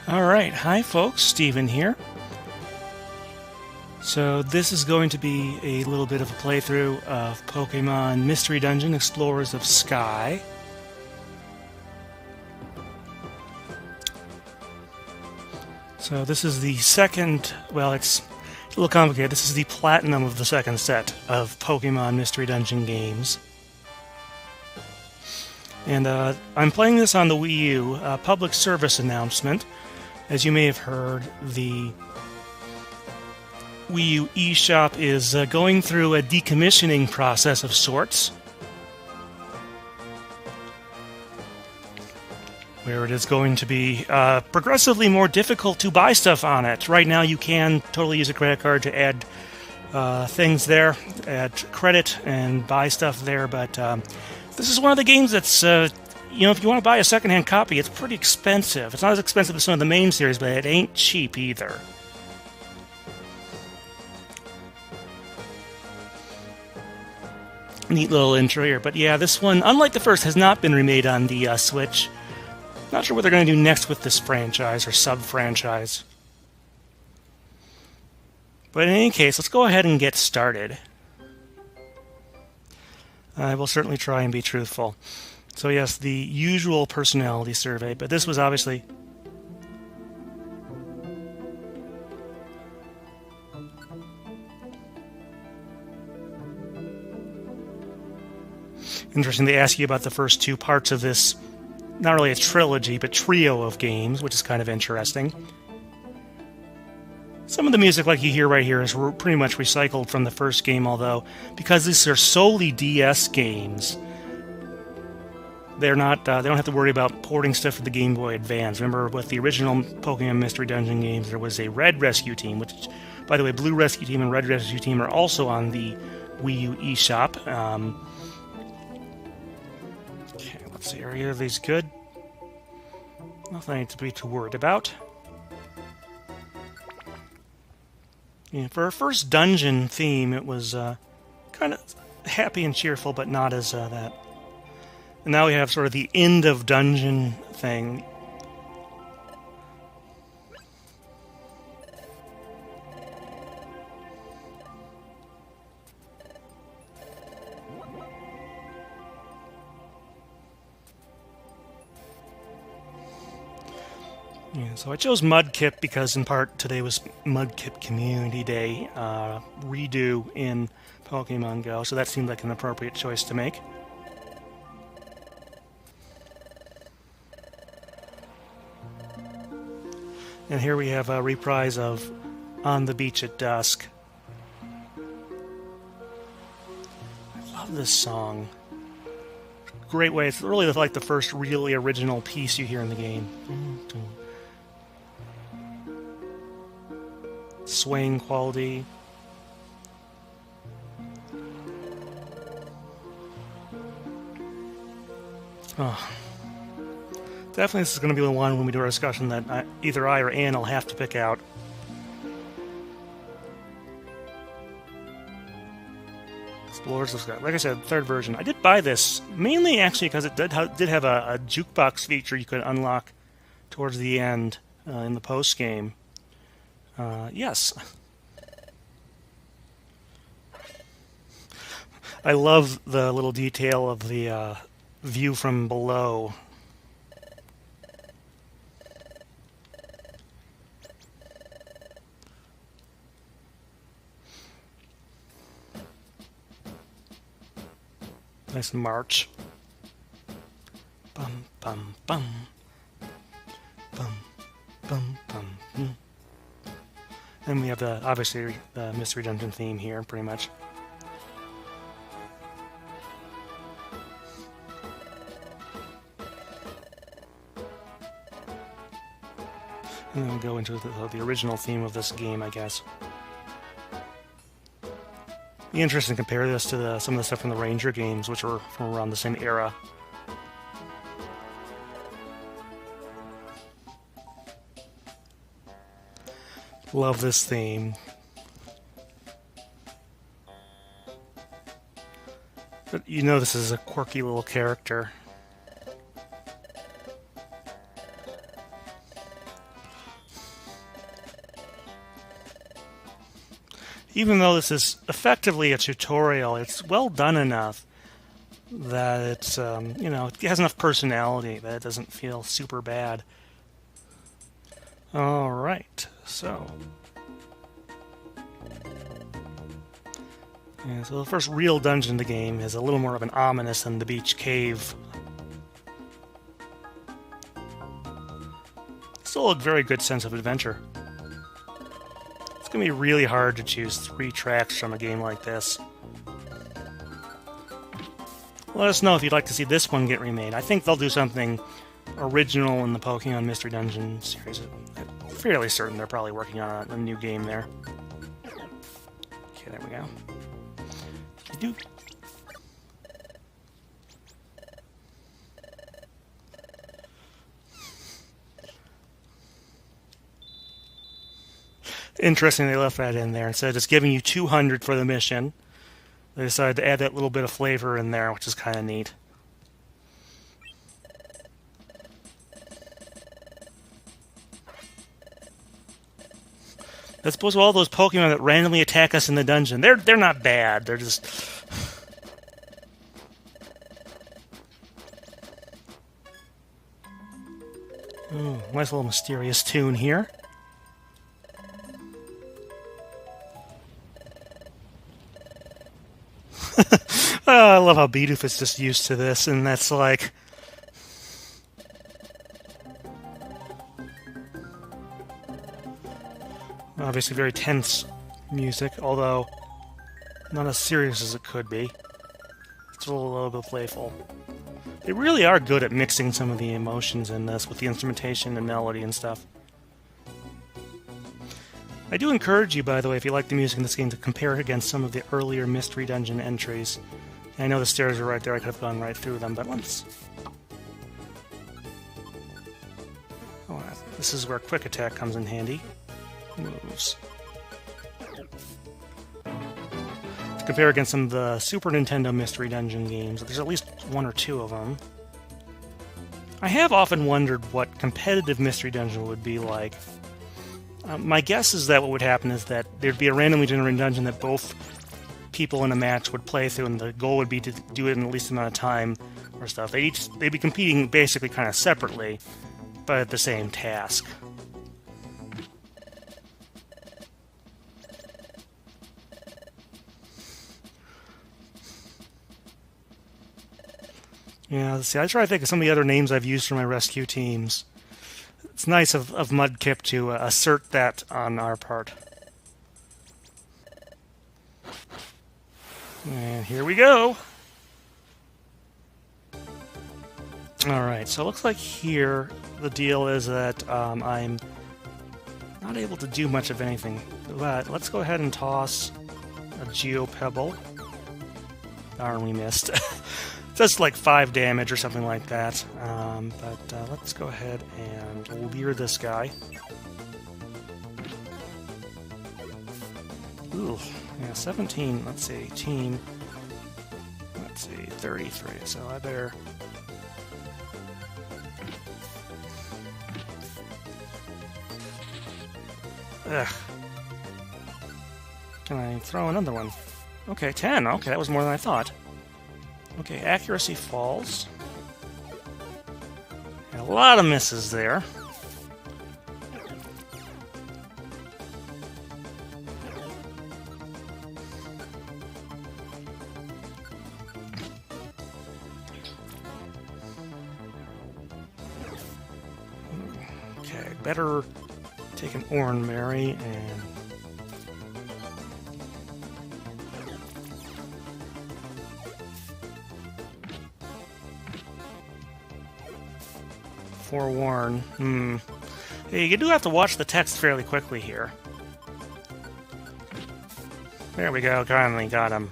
Alright, hi folks, Steven here. So this is going to be a little bit of a playthrough of Pokémon Mystery Dungeon Explorers of Sky. So this is the second, well, it's a little complicated. This is the platinum of the second set of Pokémon Mystery Dungeon games. And I'm playing this on the Wii U, public service announcement. As you may have heard, the Wii U eShop is going through a decommissioning process of sorts, where it is going to be progressively more difficult to buy stuff on it. Right now you can totally use a credit card to add things there, add credit and buy stuff there, but this is one of the games that's, if you want to buy a secondhand copy, it's pretty expensive. It's not as expensive as some of the main series, but it ain't cheap either. Neat little intro here, but yeah, this one, unlike the first, has not been remade on the Switch. Not sure what they're going to do next with this franchise or sub-franchise. But in any case, let's go ahead and get started. I will certainly try and be truthful. So yes, the usual personality survey, but this was obviously... Interesting, they ask you about the first two parts of this, not really a trilogy, but trio of games, which is kind of interesting. Some of the music, like you hear right here, is pretty much recycled from the first game, although, because these are solely DS games, they're not, they don't have to worry about porting stuff to the Game Boy Advance. Remember, with the original Pokémon Mystery Dungeon games, there was a Red Rescue Team, which, by the way, Blue Rescue Team and Red Rescue Team are also on the Wii U eShop. Okay, let's see, are either of these good? Nothing I need to be too worried about. Yeah, for our first dungeon theme, it was kind of happy and cheerful, but not as that. And now we have sort of the end of dungeon thing. Yeah, so I chose Mudkip because, in part, today was Mudkip Community Day redo in Pokemon Go, so that seemed like an appropriate choice to make. And here we have a reprise of On the Beach at Dusk. I love this song. Great way. It's really like the first really original piece you hear in the game. Swaying quality. Oh. Definitely this is going to be the one when we do our discussion that either I or Ann will have to pick out. Explorers of Sky. Like I said, third version. I did buy this, mainly actually because it did have a jukebox feature you could unlock towards the end in the post-game. Yes. I love the little detail of the view from below. Nice march. Bum, bum, bum. Bum, bum, bum. And we have obviously the Mystery Dungeon theme here, pretty much. And then we'll go into the original theme of this game, I guess. Be interesting to compare this to some of the stuff from the Ranger games, which were from around the same era. Love this theme. But you know this is a quirky little character. even though this is effectively a tutorial, it's well done enough that it's, you know, it has enough personality that it doesn't feel super bad. Alright, so... yeah, so the first real dungeon in the game is a little more of an ominous than the beach cave. Still a very good sense of adventure. It's going to be really hard to choose 3 tracks from a game like this. Let us know if you'd like to see this one get remade. I think they'll do something original in the Pokémon Mystery Dungeon series. I'm fairly certain they're probably working on a new game there. Okay, there we go. Do. Interesting they left that in there. Instead of just giving you 200 for the mission, they decided to add that little bit of flavor in there, which is kind of neat. I suppose all those Pokemon that randomly attack us in the dungeon, they're not bad. They're just... ooh, nice little mysterious tune here. Oh, I love how Bidoof is just used to this, and that's like... obviously very tense music, although not as serious as it could be. It's a little bit playful. They really are good at mixing some of the emotions in this with the instrumentation and melody and stuff. I do encourage you, by the way, if you like the music in this game, to compare it against some of the earlier Mystery Dungeon entries. I know the stairs are right there, I could have gone right through them, but let's... oh, this is where Quick Attack comes in handy. Moves. To compare against some of the Super Nintendo Mystery Dungeon games, there's at least 1 or 2 of them. I have often wondered what competitive Mystery Dungeon would be like. My guess is that what would happen is that there'd be a randomly generated dungeon that both people in a match would play through, and the goal would be to do it in the least amount of time or stuff. They'd be competing basically kind of separately, but at the same task. Yeah, see, I try to think of some of the other names I've used for my rescue teams. It's nice of Mudkip to assert that on our part. And here we go! Alright, so it looks like here the deal is that I'm not able to do much of anything. But let's go ahead and toss a Geopebble. Darn, we missed. Just like 5 damage or something like that. But let's go ahead and leer this guy. Ooh, yeah, 17. Let's see, 18. Let's see, 33. So I better... ugh. Can I throw another one? Okay, 10. Okay, that was more than I thought. Okay, accuracy falls. A lot of misses there. Okay, better take an Oranberry and... forewarn. Hey, you do have to watch the text fairly quickly here. There we go, finally got him.